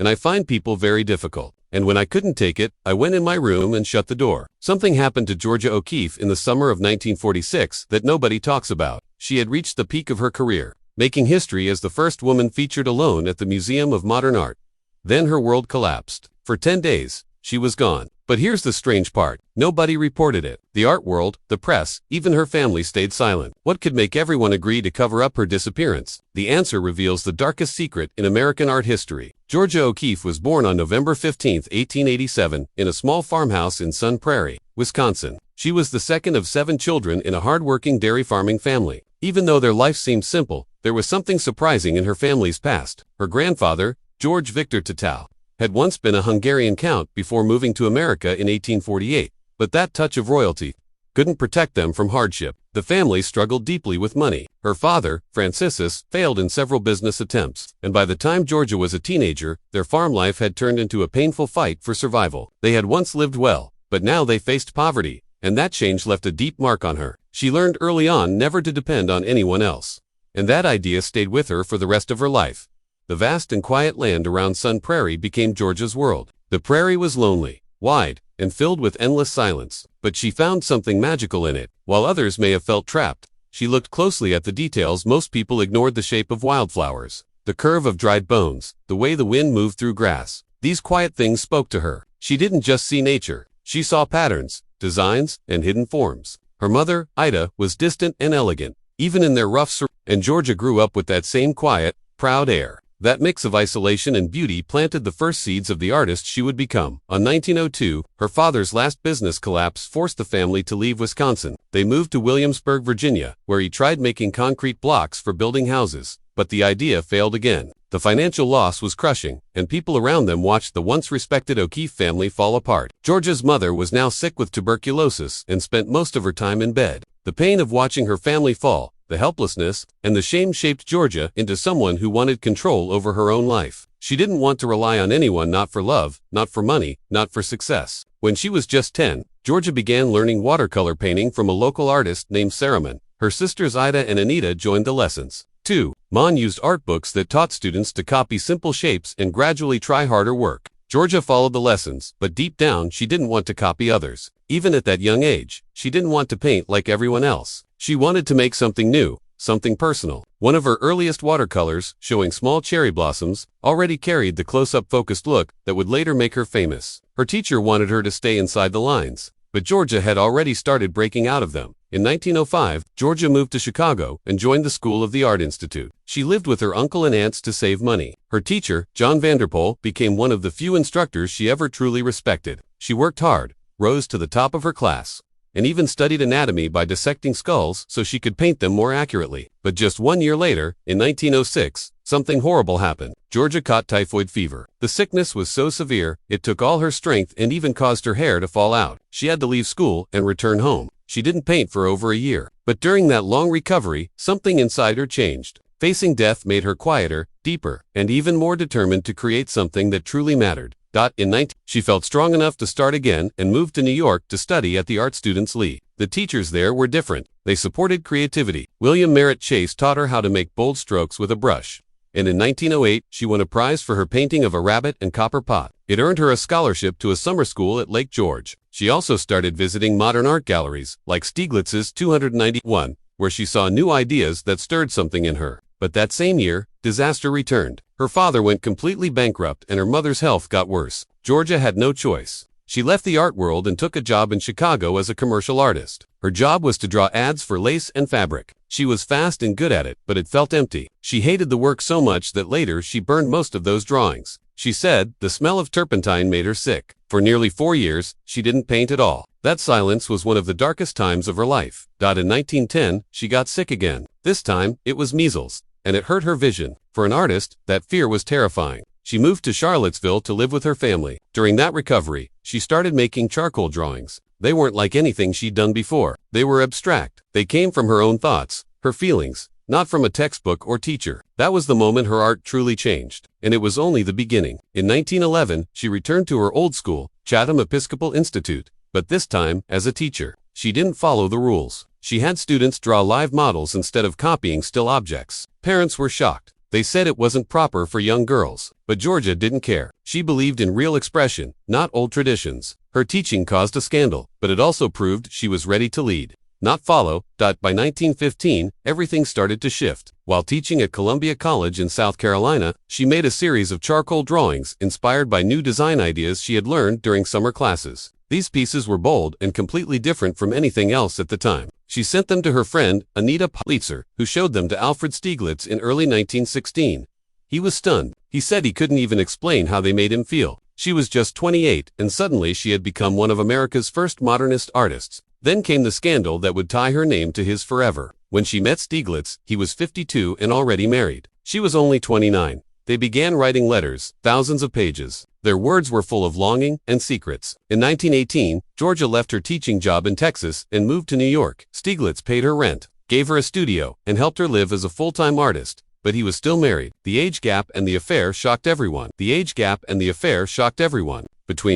and I find people very difficult. And when I couldn't take it, I went in my room and shut the door. Something happened to Georgia O'Keeffe in the summer of 1946 that nobody talks about. She had reached the peak of her career, making history as the first woman featured alone at the Museum of Modern Art. Then her world collapsed. For 10 days, she was gone. But here's the strange part. Nobody reported it. The art world, the press, even her family stayed silent. What could make everyone agree to cover up her disappearance? The answer reveals the darkest secret in American art history. Georgia O'Keeffe was born on November 15, 1887, in a small farmhouse in Sun Prairie, Wisconsin. She was the second of 7 children in a hard-working dairy farming family. Even though their life seemed simple, there was something surprising in her family's past. Her grandfather, George Victor Titau, had once been a Hungarian count before moving to America in 1848, but that touch of royalty couldn't protect them from hardship. The family struggled deeply with money. Her father, Franciscus, failed in several business attempts, and by the time Georgia was a teenager, their farm life had turned into a painful fight for survival. They had once lived well, but now they faced poverty, and that change left a deep mark on her. She learned early on never to depend on anyone else, and that idea stayed with her for the rest of her life. The vast and quiet land around Sun Prairie became Georgia's world. The prairie was lonely, wide, and filled with endless silence, but she found something magical in it. While others may have felt trapped, she looked closely at the details. Most people ignored the shape of wildflowers, the curve of dried bones, the way the wind moved through grass. These quiet things spoke to her. She didn't just see nature. She saw patterns, designs, and hidden forms. Her mother, Ida, was distant and elegant, even in their rough surroundings, and Georgia grew up with that same quiet, proud air. That mix of isolation and beauty planted the first seeds of the artist she would become. On 1902, her father's last business collapse forced the family to leave Wisconsin. They moved to Williamsburg, Virginia, where he tried making concrete blocks for building houses. But the idea failed again. The financial loss was crushing, and people around them watched the once respected O'Keeffe family fall apart. Georgia's mother was now sick with tuberculosis and spent most of her time in bed. The pain of watching her family fall, the helplessness, and the shame shaped Georgia into someone who wanted control over her own life. She didn't want to rely on anyone, not for love, not for money, not for success. When she was just 10, Georgia began learning watercolor painting from a local artist named Saraman. Her sisters Ida and Anita joined the lessons. 2. Mon used art books that taught students to copy simple shapes and gradually try harder work. Georgia followed the lessons, but deep down she didn't want to copy others. Even at that young age, she didn't want to paint like everyone else. She wanted to make something new, something personal. One of her earliest watercolors, showing small cherry blossoms, already carried the close-up focused look that would later make her famous. Her teacher wanted her to stay inside the lines, but Georgia had already started breaking out of them. In 1905, Georgia moved to Chicago and joined the School of the Art Institute. She lived with her uncle and aunts to save money. Her teacher, John Vanderpoel, became one of the few instructors she ever truly respected. She worked hard, rose to the top of her class, and even studied anatomy by dissecting skulls so she could paint them more accurately. But just 1 year later, in 1906, something horrible happened. Georgia caught typhoid fever. The sickness was so severe, it took all her strength and even caused her hair to fall out. She had to leave school and return home. She didn't paint for over a year. But during that long recovery, something inside her changed. Facing death made her quieter, deeper, and even more determined to create something that truly mattered. In 19, she felt strong enough to start again and moved to New York to study at the Art Students League. The teachers there were different. They supported creativity. William Merritt Chase taught her how to make bold strokes with a brush. And in 1908, she won a prize for her painting of a rabbit and copper pot. It earned her a scholarship to a summer school at Lake George. She also started visiting modern art galleries, like Stieglitz's 291, where she saw new ideas that stirred something in her. But that same year, disaster returned. Her father went completely bankrupt and her mother's health got worse. Georgia had no choice. She left the art world and took a job in Chicago as a commercial artist. Her job was to draw ads for lace and fabric. She was fast and good at it, but it felt empty. She hated the work so much that later she burned most of those drawings. She said the smell of turpentine made her sick. For nearly 4 years, she didn't paint at all. That silence was one of the darkest times of her life. In 1910, she got sick again. This time, it was measles, and it hurt her vision. For an artist, that fear was terrifying. She moved to Charlottesville to live with her family. During that recovery, she started making charcoal drawings. They weren't like anything she'd done before. They were abstract. They came from her own thoughts, her feelings, not from a textbook or teacher. That was the moment her art truly changed. And it was only the beginning. In 1911, she returned to her old school, Chatham Episcopal Institute, but this time as a teacher. She didn't follow the rules. She had students draw live models instead of copying still objects. Parents were shocked. They said it wasn't proper for young girls. But Georgia didn't care. She believed in real expression, not old traditions. Her teaching caused a scandal, but it also proved she was ready to lead, not follow. By 1915, everything started to shift. While teaching at Columbia College in South Carolina, she made a series of charcoal drawings inspired by new design ideas she had learned during summer classes. These pieces were bold and completely different from anything else at the time. She sent them to her friend, Anita Politzer, who showed them to Alfred Stieglitz in early 1916. He was stunned. He said he couldn't even explain how they made him feel. She was just 28, and suddenly she had become one of America's first modernist artists. Then came the scandal that would tie her name to his forever. When she met Stieglitz, he was 52 and already married. She was only 29. They began writing letters, thousands of pages. Their words were full of longing and secrets. In 1918, Georgia left her teaching job in Texas and moved to New York. Stieglitz paid her rent, gave her a studio, and helped her live as a full-time artist. But he was still married. The age gap and the affair shocked everyone. Between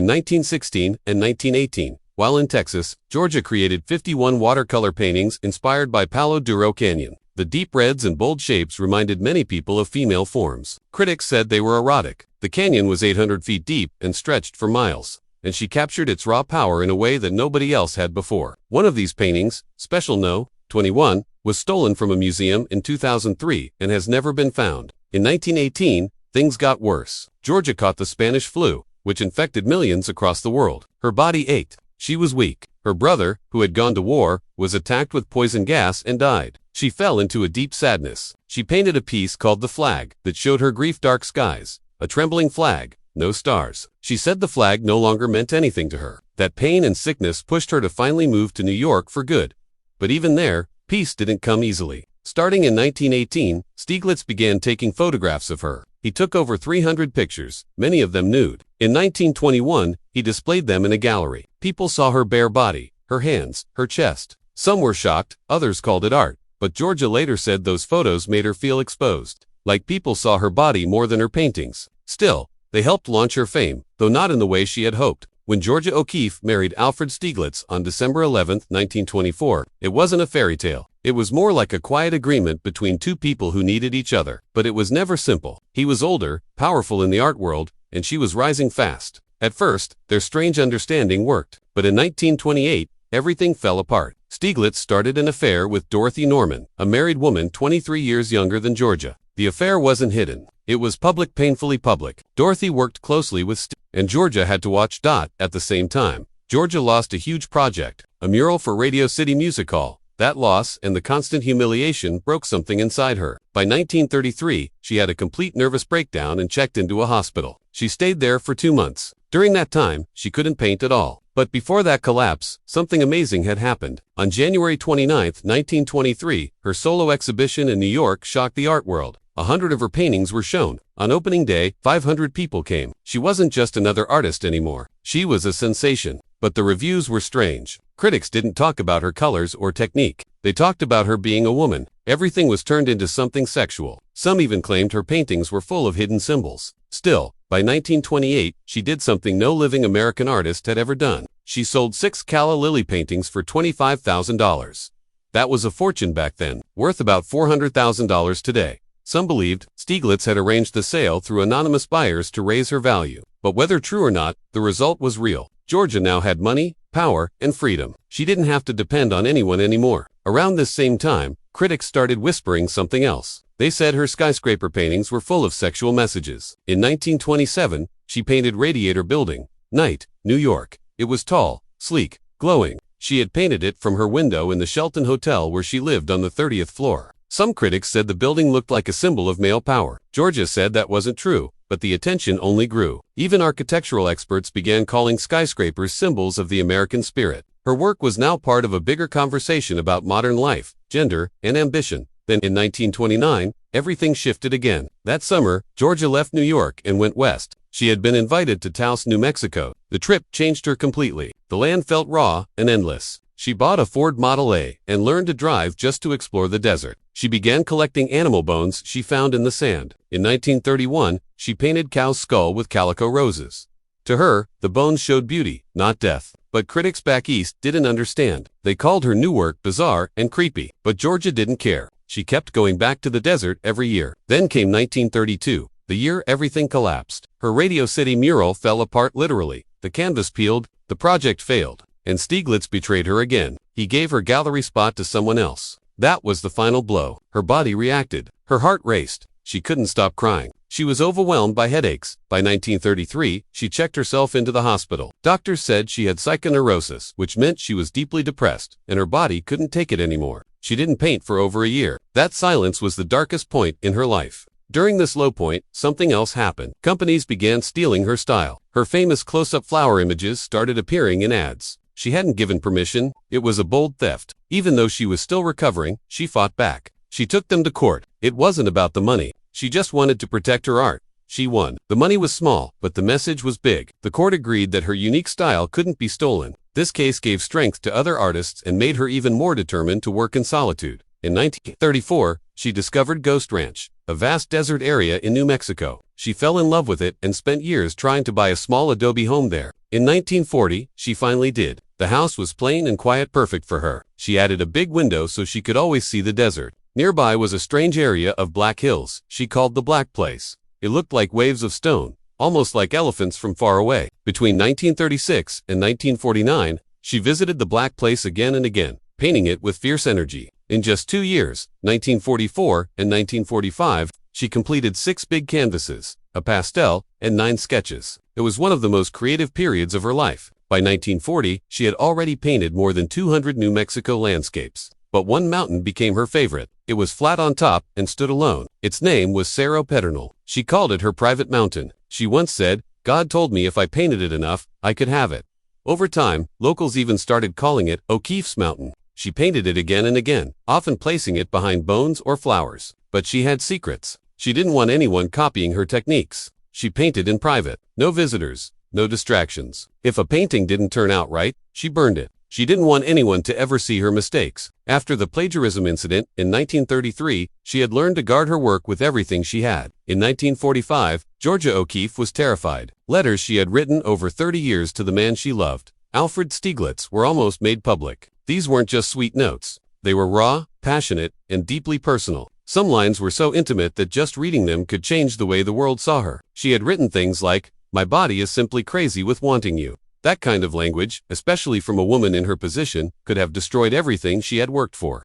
1916 and 1918, while in Texas, Georgia created 51 watercolor paintings inspired by Palo Duro Canyon. The deep reds and bold shapes reminded many people of female forms. Critics said they were erotic. The canyon was 800 feet deep and stretched for miles, and she captured its raw power in a way that nobody else had before. One of these paintings, Special No. 21, was stolen from a museum in 2003 and has never been found. In 1918, things got worse. Georgia caught the Spanish flu, which infected millions across the world. Her body ached. She was weak. Her brother, who had gone to war, was attacked with poison gas and died. She fell into a deep sadness. She painted a piece called The Flag that showed her grief dark skies, a trembling flag, no stars. She said the flag no longer meant anything to her. That pain and sickness pushed her to finally move to New York for good. But even there, peace didn't come easily. Starting in 1918, Stieglitz began taking photographs of her. He took over 300 pictures, many of them nude. In 1921, he displayed them in a gallery. People saw her bare body, her hands, her chest. Some were shocked, others called it art. But Georgia later said those photos made her feel exposed, like people saw her body more than her paintings. Still, they helped launch her fame, though not in the way she had hoped. When Georgia O'Keeffe married Alfred Stieglitz on December 11, 1924, it wasn't a fairy tale. It was more like a quiet agreement between two people who needed each other. But it was never simple. He was older, powerful in the art world, and she was rising fast. At first, their strange understanding worked. But in 1928, everything fell apart. Stieglitz started an affair with Dorothy Norman, a married woman 23 years younger than Georgia. The affair wasn't hidden. It was public, painfully public. Dorothy worked closely with Stieglitz, and Georgia had to watch. At the same time, Georgia lost a huge project, a mural for Radio City Music Hall. That loss and the constant humiliation broke something inside her. By 1933, she had a complete nervous breakdown and checked into a hospital. She stayed there for 2 months. During that time, she couldn't paint at all. But before that collapse, something amazing had happened. On January 29, 1923, her solo exhibition in New York shocked the art world. 100 of her paintings were shown. On opening day, 500 people came. She wasn't just another artist anymore. She was a sensation. But the reviews were strange. Critics didn't talk about her colors or technique. They talked about her being a woman. Everything was turned into something sexual. Some even claimed her paintings were full of hidden symbols. Still, by 1928, she did something no living American artist had ever done. She sold 6 calla lily paintings for $25,000. That was a fortune back then, worth about $400,000 today. Some believed Stieglitz had arranged the sale through anonymous buyers to raise her value. But whether true or not, the result was real. Georgia now had money, power, and freedom. She didn't have to depend on anyone anymore. Around this same time, critics started whispering something else. They said her skyscraper paintings were full of sexual messages. In 1927, she painted Radiator Building, Night, New York. It was tall, sleek, glowing. She had painted it from her window in the Shelton Hotel where she lived on the 30th floor. Some critics said the building looked like a symbol of male power. Georgia said that wasn't true, but the attention only grew. Even architectural experts began calling skyscrapers symbols of the American spirit. Her work was now part of a bigger conversation about modern life, gender, and ambition. Then in 1929, everything shifted again. That summer, Georgia left New York and went west. She had been invited to Taos, New Mexico. The trip changed her completely. The land felt raw and endless. She bought a Ford Model A and learned to drive just to explore the desert. She began collecting animal bones she found in the sand. In 1931, she painted cow's skull with calico roses. To her, the bones showed beauty, not death. But critics back east didn't understand. They called her new work bizarre and creepy. But Georgia didn't care. She kept going back to the desert every year. Then came 1932, the year everything collapsed. Her Radio City mural fell apart literally. The canvas peeled, the project failed, and Stieglitz betrayed her again. He gave her gallery spot to someone else. That was the final blow. Her body reacted. Her heart raced. She couldn't stop crying. She was overwhelmed by headaches. By 1933, she checked herself into the hospital. Doctors said she had psychoneurosis, which meant she was deeply depressed, and her body couldn't take it anymore. She didn't paint for over a year. That silence was the darkest point in her life. During this low point, something else happened. Companies began stealing her style. Her famous close-up flower images started appearing in ads. She hadn't given permission. It was a bold theft. Even though she was still recovering, she fought back. She took them to court. It wasn't about the money. She just wanted to protect her art. She won. The money was small, but the message was big. The court agreed that her unique style couldn't be stolen. This case gave strength to other artists and made her even more determined to work in solitude. In 1934, she discovered Ghost Ranch, a vast desert area in New Mexico. She fell in love with it and spent years trying to buy a small adobe home there. In 1940, she finally did. The house was plain and quiet, perfect for her. She added a big window so she could always see the desert. Nearby was a strange area of black hills she called the Black Place. It looked like waves of stone, almost like elephants from far away. Between 1936 and 1949, she visited the Black Place again and again, painting it with fierce energy. In just 2 years, 1944 and 1945, she completed 6 big canvases, a pastel, and 9 sketches. It was one of the most creative periods of her life. By 1940, she had already painted more than 200 New Mexico landscapes. But one mountain became her favorite. It was flat on top and stood alone. Its name was Cerro Pedernal. She called it her private mountain. She once said, "God told me if I painted it enough, I could have it." Over time, locals even started calling it O'Keefe's Mountain. She painted it again and again, often placing it behind bones or flowers. But she had secrets. She didn't want anyone copying her techniques. She painted in private. No visitors, no distractions. If a painting didn't turn out right, she burned it. She didn't want anyone to ever see her mistakes. After the plagiarism incident in 1933, she had learned to guard her work with everything she had. In 1945, Georgia O'Keeffe was terrified. Letters she had written over 30 years to the man she loved, Alfred Stieglitz, were almost made public. These weren't just sweet notes. They were raw, passionate, and deeply personal. Some lines were so intimate that just reading them could change the way the world saw her. She had written things like, "My body is simply crazy with wanting you." That kind of language, especially from a woman in her position, could have destroyed everything she had worked for.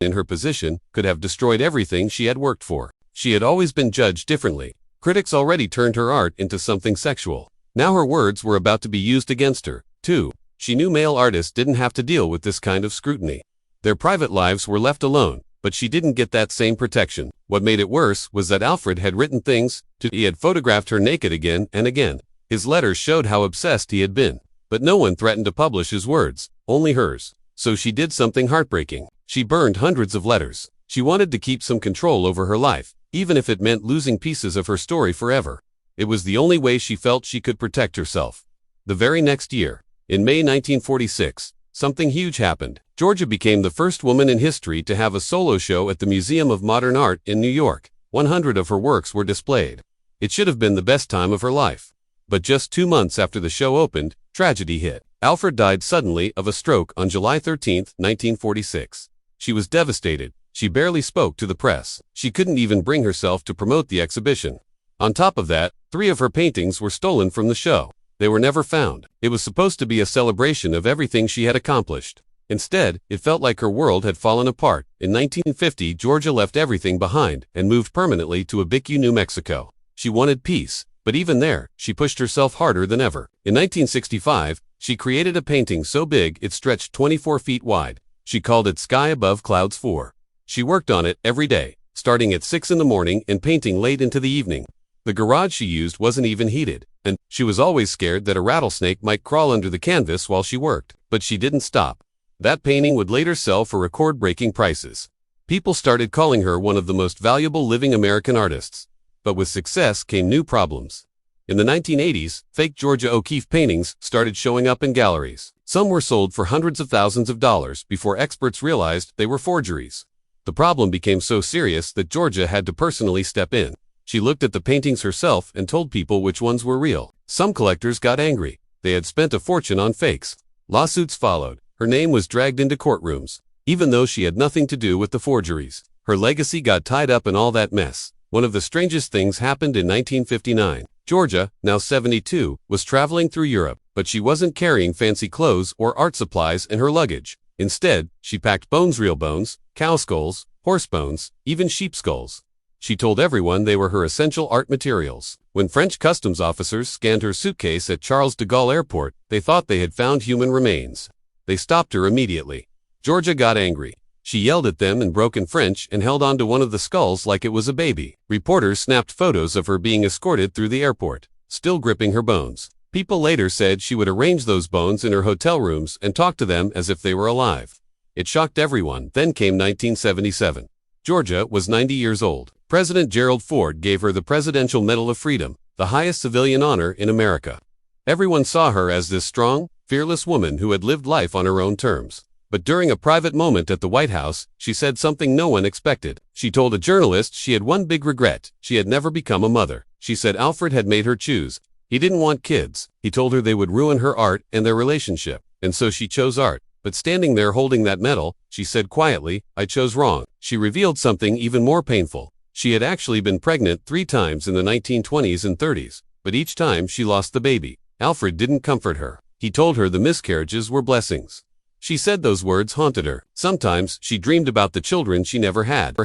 She had always been judged differently. Critics already turned her art into something sexual. Now her words were about to be used against her, too. She knew male artists didn't have to deal with this kind of scrutiny. Their private lives were left alone, but she didn't get that same protection. What made it worse was that Alfred had written things he had photographed her naked again and again. His letters showed how obsessed he had been. But no one threatened to publish his words, only hers. So she did something heartbreaking. She burned hundreds of letters. She wanted to keep some control over her life, even if it meant losing pieces of her story forever. It was the only way she felt she could protect herself. The very next year, in May 1946, something huge happened. Georgia became the first woman in history to have a solo show at the Museum of Modern Art in New York. 100 of her works were displayed. It should have been the best time of her life. But just 2 months after the show opened, tragedy hit. Alfred died suddenly of a stroke on July 13, 1946. She was devastated. She barely spoke to the press. She couldn't even bring herself to promote the exhibition. On top of that, 3 of her paintings were stolen from the show. They were never found. It was supposed to be a celebration of everything she had accomplished. Instead, it felt like her world had fallen apart. In 1950, Georgia left everything behind and moved permanently to Abiquiu, New Mexico. She wanted peace. But even there, she pushed herself harder than ever. In 1965, she created a painting so big it stretched 24 feet wide. She called it Sky Above Clouds 4. She worked on it every day, starting at 6 in the morning and painting late into the evening. The garage she used wasn't even heated, and she was always scared that a rattlesnake might crawl under the canvas while she worked. But she didn't stop. That painting would later sell for record-breaking prices. People started calling her one of the most valuable living American artists. But with success came new problems. In the 1980s, fake Georgia O'Keeffe paintings started showing up in galleries. Some were sold for hundreds of thousands of dollars before experts realized they were forgeries. The problem became so serious that Georgia had to personally step in. She looked at the paintings herself and told people which ones were real. Some collectors got angry. They had spent a fortune on fakes. Lawsuits followed. Her name was dragged into courtrooms, even though she had nothing to do with the forgeries. Her legacy got tied up in all that mess. One of the strangest things happened in 1959. Georgia, now 72, was traveling through Europe, but she wasn't carrying fancy clothes or art supplies in her luggage. Instead, she packed bones, real bones, cow skulls, horse bones, even sheep skulls. She told everyone they were her essential art materials. When French customs officers scanned her suitcase at Charles de Gaulle Airport, they thought they had found human remains. They stopped her immediately. Georgia got angry. She yelled at them in broken French and held onto one of the skulls like it was a baby. Reporters snapped photos of her being escorted through the airport, still gripping her bones. People later said she would arrange those bones in her hotel rooms and talk to them as if they were alive. It shocked everyone. Then came 1977. Georgia was 90 years old. President Gerald Ford gave her the Presidential Medal of Freedom, the highest civilian honor in America. Everyone saw her as this strong, fearless woman who had lived life on her own terms. But during a private moment at the White House, she said something no one expected. She told a journalist she had one big regret: she had never become a mother. She said Alfred had made her choose. He didn't want kids. He told her they would ruin her art and their relationship, and so she chose art. But standing there holding that medal, she said quietly, "I chose wrong." She revealed something even more painful. She had actually been pregnant 3 times in the 1920s and 30s, but each time she lost the baby. Alfred didn't comfort her. He told her the miscarriages were blessings. She said those words haunted her. Sometimes she dreamed about the children she never had.